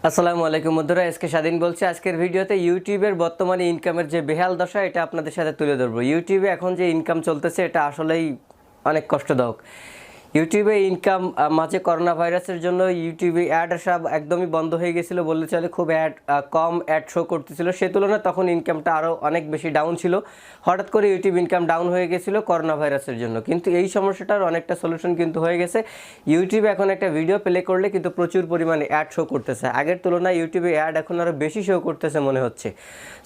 আসসালামু আলাইকুম বন্ধুরা, আজকে স্বাধীন বলছি। আজকের ভিডিওতে ইউটিউবের বর্তমানে ইনকামের যে বেহাল দশা এটা আপনাদের সাথে তুলে ধরবো। ইউটিউবে এখন যে ইনকাম চলতেছে এটা আসলেই অনেক কষ্টদায়ক। ইউটিউবে ইনকাম মাঝে করোনা ভাইরাসের জন্য ইউটিউবে অ্যাড আসা একদমই বন্ধ হয়ে গেছিলো বলতে চলে। খুব কম অ্যাড শো করতেছিল, সে তুলনায় তখন ইনকামটা আরও অনেক বেশি ডাউন ছিল। হঠাৎ করে ইউটিউব ইনকাম ডাউন হয়ে গেছিলো করোনা ভাইরাসের জন্য, কিন্তু এই সমস্যাটার অনেকটা সলিউশন কিন্তু হয়ে গেছে। ইউটিউবে এখন একটা ভিডিও প্লে করলে কিন্তু প্রচুর পরিমাণে অ্যাড শো করতেছে। আগের তুলনায় ইউটিউবে অ্যাড এখন আরও বেশি শো করতেছে মনে হচ্ছে।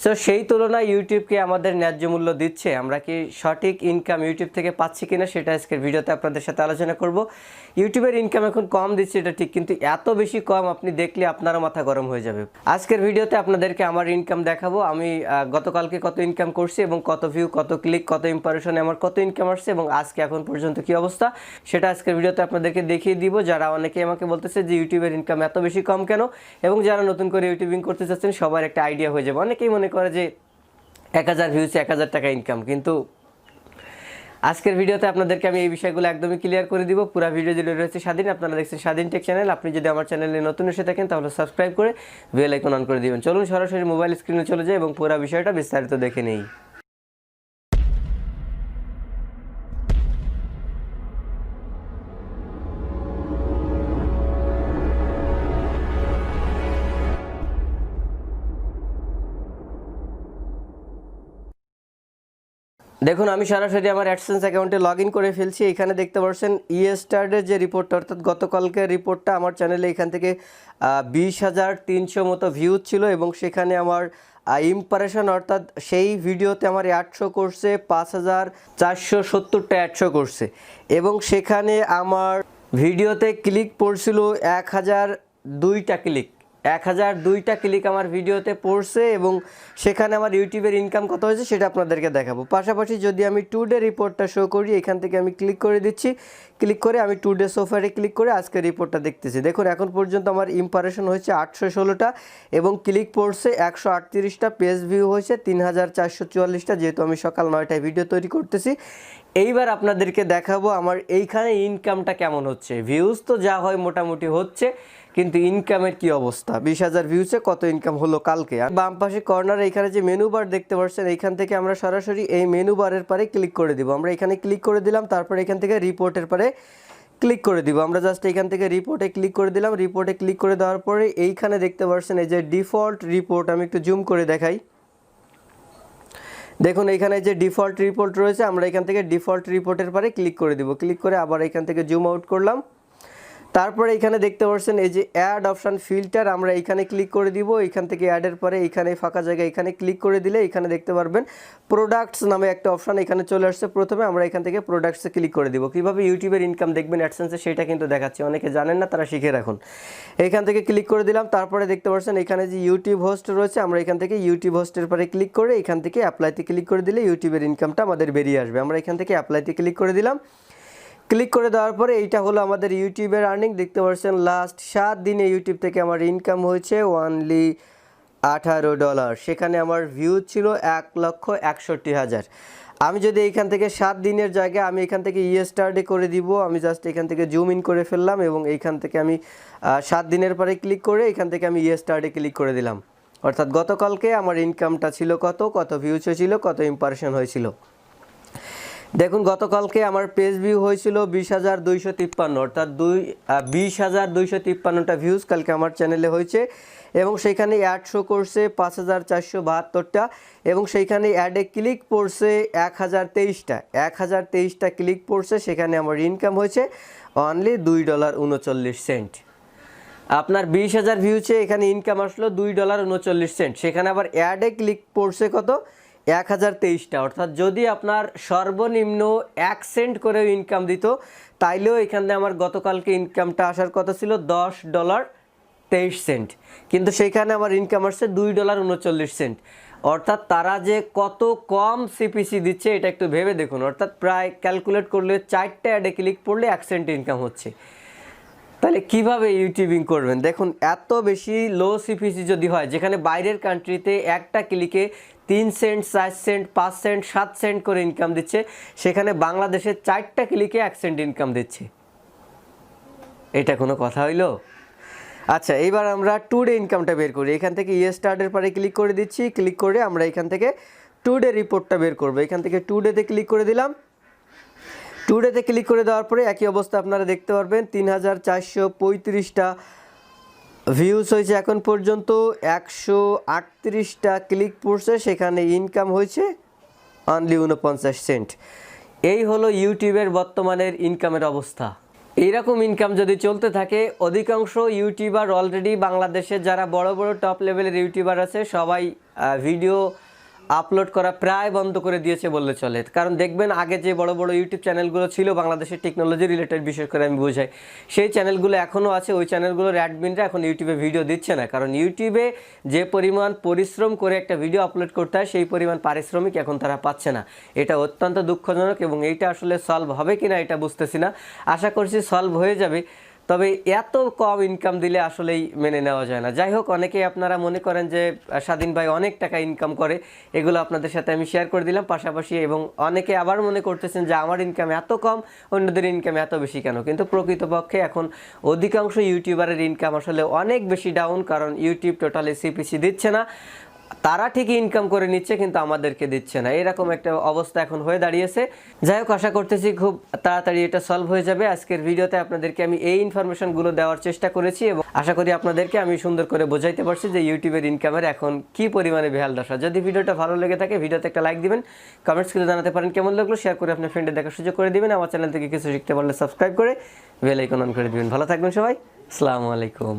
সো সেই তুলনায় ইউটিউবকে আমাদের ন্যায্য মূল্য দিচ্ছে, আমরা কি সঠিক ইনকাম ইউটিউব থেকে পাচ্ছি কিনা সেটা আজকের ভিডিওতে আপনাদের সাথে আলোচনা করব। ইউটিউবের ইনকাম এখন কম দিচ্ছে এটা ঠিক, কিন্তু এত বেশি কম আপনি দেখলে আপনারও মাথা গরম হয়ে যাবে। আজকের ভিডিওতে আপনাদেরকে আমার ইনকাম দেখাবো, আমি গতকালকে কত ইনকাম করছি এবং কত ভিউ, কত ক্লিক, কত ইম্প্রেশনে আমার কত ইনকাম আসছে এবং আজকে এখন পর্যন্ত কি অবস্থা সেটা আজকের ভিডিওতে আপনাদেরকে দেখিয়ে দিব। যারা অনেকে আমাকে বলতেছে যে ইউটিউবের ইনকাম এত বেশি কম কেন, এবং যারা নতুন করে ইউটিউবিং করতে চাচ্ছেন সবার একটা আইডিয়া হয়ে যাবে। অনেকেই মনে করে যে 1000 ভিউসে 1000 টাকা ইনকাম, কিন্তু আজকের ভিডিওতে আপনাদেরকে আমি এই বিষয়গুলো একদমই ক্লিয়ার করে দিব। পুরো ভিডিও জুড়ে রয়েছে স্বাধীন, আপনারা দেখছেন স্বাধীন টেক চ্যানেল। আপনি যদি আমার চ্যানেলে নতুন এসে থাকেন তাহলে সাবস্ক্রাইব করে বেল আইকন অন করে দিবেন। চলুন সরাসরি মোবাইল স্ক্রিনে চলে যাই এবং পুরো বিষয়টা বিস্তারিত দেখে নেই। দেখুন, আমি সরাসরি আমার অ্যাডসেন্স অ্যাকাউন্টে লগ ইন করে ফেলছি। এখানে দেখতে পাচ্ছেন ইয়েস্টারডের যে রিপোর্টটা, অর্থাৎ গতকালকের রিপোর্টটা আমার চ্যানেলে এখান থেকে 20,300 মতো ভিউজ ছিল এবং সেখানে আমার ইম্প্রেশন অর্থাৎ সেই ভিডিওতে আমার 800 করছে 5,470টা 800 করছে এবং সেখানে আমার ভিডিওতে ক্লিক পড়ছিল 1002টা ক্লিক। 1002টা ক্লিক আমার ভিডিওতে পড়ছে এবং সেখানে আমার ইউটিউবের ইনকাম কত হয়েছে সেটা আপনাদেরকে দেখাবো। পাশাপাশি যদি আমি টুডে রিপোর্টটা শো করি, এখান থেকে আমি ক্লিক করে দিচ্ছি। ক্লিক করে আমি টুডে সোফারে ক্লিক করে আজকে রিপোর্টটা দেখতেছি। দেখুন, এখন পর্যন্ত আমার ইম্প্রেশন হয়েছে 816টা এবং ক্লিক পড়ছে 138টা, পেজ ভিউ হয়েছে 3444টা, যেহেতু আমি সকাল 9টায় ভিডিও তৈরি করতেছি। এইবার আপনাদেরকে দেখাবো আমার এইখানে ইনকামটা কেমন হচ্ছে। ভিউজ তো যা হয় মোটামুটি হচ্ছে, কিন্তু ইনকামের কি অবস্থা। 20,000 ভিউসে কত ইনকাম হলো কালকে। আর বাম পাশে কর্নারে এখানে যে মেনু বার দেখতে পাচ্ছেন, এইখান থেকে আমরা সরাসরি এই মেনু বারের পারে ক্লিক করে দিব। আমরা এখানে ক্লিক করে দিলাম, তারপরে এখান থেকে রিপোর্টের পারে ক্লিক করে দিব। আমরা জাস্ট এখান থেকে রিপোর্টে ক্লিক করে দিলাম। রিপোর্টে ক্লিক করে দেওয়ার পরে এইখানে দেখতে পাচ্ছেন এই যে ডিফল্ট রিপোর্ট, আমি একটু জুম করে দেখাই। দেখুন, এখানে যে ডিফল্ট রিপোর্ট রয়েছে, আমরা এখান থেকে ডিফল্ট রিপোর্টের পারে ক্লিক করে দিব। ক্লিক করে আবার এখান থেকে জুম আউট করলাম। তারপরে এখানে দেখতে পাচ্ছেন এই যে অ্যাড অপশান ফিল্টার, আমরা এখানে ক্লিক করে দিব। এখান থেকে অ্যাডের পরে এখানে ফাঁকা জায়গা, এখানে ক্লিক করে দিলে এখানে দেখতে পারবেন প্রোডাক্টস নামে একটা অপশান এখানে চলে আসছে। প্রথমে আমরা এখান থেকে প্রোডাক্টসে ক্লিক করে দিব। কীভাবে ইউটিউবের ইনকাম দেখবেন অ্যাডসেন্সে সেটা কিন্তু দেখাচ্ছি, অনেকে জানেন না, তারা শিখে রাখুন। এখান থেকে ক্লিক করে দিলাম। তারপরে দেখতে পাচ্ছেন এখানে যে ইউটিউব হোস্ট রয়েছে, আমরা এখান থেকে ইউটিউব হোস্টের পরে ক্লিক করে এখান থেকে অ্যাপ্লাইতে ক্লিক করে দিলে ইউটিউবের ইনকামটা আমাদের বেরিয়ে আসবে। আমরা এখান থেকে অ্যাপ্লাইতে ক্লিক করে দিলাম। ক্লিক করে দেওয়ার পরে এইটা হলো আমাদের ইউটিউবের আর্নিং। দেখতে পাচ্ছেন লাস্ট 7 দিনে ইউটিউব থেকে আমার ইনকাম হয়েছে অনলি $18। সেখানে আমার ভিউ ছিল 1,61,000। আমি যদি এইখান থেকে 7 দিনের জায়গায় আমি এখান থেকে ইয়েস্টারডে করে দিব। আমি জাস্ট এখান থেকে জুম ইন করে ফেললাম এবং এইখান থেকে আমি 7 দিনের পরে ক্লিক করে এখান থেকে আমি ইয়েস্টারডে ক্লিক করে দিলাম। অর্থাৎ গতকালকে আমার ইনকামটা ছিল কত ভিউজ হয়েছিল, কত ইম্প্রেশন হয়েছিল। দেখুন, গতকালকে আমার পেজ ভিউ হয়েছিল 20,253, অর্থাৎ 20,253টা ভিউজ কালকে আমার চ্যানেলে হয়েছে এবং সেইখানে অ্যাড শো করছে 5,472টা এবং সেইখানে অ্যাডে ক্লিক পড়ছে 1,023টা। 1,023টা ক্লিক পড়ছে, সেখানে আমার ইনকাম হয়েছে অনলি $2.39। আপনার 20,000 ভিউছে এখানে ইনকাম আসলো $2.39। সেখানে আবার অ্যাডে ক্লিক পড়ছে কত, 1,023টা। অর্থাৎ যদি আপনার সর্বনিম্ন 1 সেন্ট করেও ইনকাম দিত তাইলেও এখানে আমার গতকালকে ইনকামটা আসার কথা ছিল $10.23, কিন্তু সেখানে আমার ইনকাম আসছে $2.39। অর্থাৎ তারা যে কত কম সিপিসি দিচ্ছে এটা একটু ভেবে দেখুন। অর্থাৎ প্রায় ক্যালকুলেট করলে 4টা অ্যাডে ক্লিক পড়লে 1 সেন্ট ইনকাম হচ্ছে। তাহলে কিভাবে ইউটিউবিং করবেন? দেখুন, এত বেশি লো সিপিসি যদি হয়, যেখানে বাইরের কান্ট্রিতে একটা ক্লিকে 3 সেন্ট, 4 সেন্ট, 5 সেন্ট, 7 সেন্ট করে ইনকাম দিচ্ছে, সেখানে বাংলাদেশে 4টা ক্লিকে 1 সেন্ট ইনকাম দিচ্ছে। এটা কোনো কথা হইল? আচ্ছা, এইবার আমরা টুডে ইনকামটা বের করি। এখান থেকে স্টার্টের পরে ক্লিক করে দিচ্ছি, ক্লিক করে আমরা এখান থেকে টুডে রিপোর্টটা বের করব। এখান থেকে টুডেতে ক্লিক করে দিলাম। টুডেতে ক্লিক করে দেওয়ার পরে একই অবস্থা আপনারা দেখতে পারবেন 3435টা ভিউজ হয়েছে এখন পর্যন্ত, 138টা ক্লিক পড়ছে, সেখানে ইনকাম হয়েছে অনলি 49 সেন্ট। এই হলো ইউটিউবের বর্তমানের ইনকামের অবস্থা। এইরকম ইনকাম যদি চলতে থাকে, অধিকাংশ ইউটিউবার অলরেডি বাংলাদেশে যারা বড় বড় টপ লেভেলের ইউটিউবার আছে সবাই ভিডিও আপলোড করা প্রায় বন্ধ করে দিয়েছে বললে চলে। কারণ দেখবেন আগে যে বড় বড় ইউটিউব চ্যানেলগুলো ছিল বাংলাদেশের টেকনোলজি রিলেটেড, বিশেষ করে আমি বোঝাই, সেই চ্যানেলগুলো এখনও আছে। ওই চ্যানেলগুলোর অ্যাডমিনরা এখন ইউটিউবে ভিডিও দিচ্ছে না, কারণ ইউটিউবে যে পরিমাণ পরিশ্রম করে একটা ভিডিও আপলোড করতে হয় সেই পরিমাণ পারিশ্রমিক এখন তারা পাচ্ছে না। এটা অত্যন্ত দুঃখজনক এবং এইটা আসলে সলভ হবে কিনা এটা বুঝতেছি না। আশা করছি সলভ হয়ে যাবে, তবে এত কম ইনকাম দিলে আসলেই মেনে নেওয়া যায় না। যাই হোক, অনেকেই আপনারা মনে করেন যে স্বাধীন ভাই অনেক টাকা ইনকাম করে, এগুলো আপনাদের সাথে আমি শেয়ার করে দিলাম পাশাপাশি। এবং অনেকে আবার মনে করতেছেন যে আমার ইনকাম এত কম, অন্যদের ইনকাম এত বেশি কেন। কিন্তু প্রকৃতপক্ষে এখন অধিকাংশ ইউটিউবারের ইনকাম আসলে অনেক বেশি ডাউন, কারণ ইউটিউব টোটালি সিপিসি দিচ্ছে না। তারা ঠিকই ইনকাম করে নিচ্ছে কিন্তু আমাদেরকে দিচ্ছে না, এরকম একটা অবস্থা এখন হয়ে দাঁড়িয়েছে। যাই হোক, আশা করতেছি খুব তাড়াতাড়ি এটা সলভ হয়ে যাবে। আজকের ভিডিওতে আপনাদেরকে আমি এই ইনফরমেশনগুলো দেওয়ার চেষ্টা করেছি এবং আশা করি আপনাদেরকে আমি সুন্দর করে বোঝাইতে পারছি যে ইউটিউবের ইনকামের এখন কি পরিমাণে বেহাল দশা। যদি ভিডিওটা ভালো লেগে থাকে ভিডিওতে একটা লাইক দিবেন, কমেন্টস করে জানাতে পারেন কেমন লাগলো, শেয়ার করে আপনার ফ্রেন্ডের দেখার সুযোগ করে দিবেন। আমার চ্যানেল থেকে কিছু শিখতে পারলে সাবস্ক্রাইব করে বেল আইকন অন করে দিবেন। ভালো থাকবেন সবাই, আসসালামু আলাইকুম।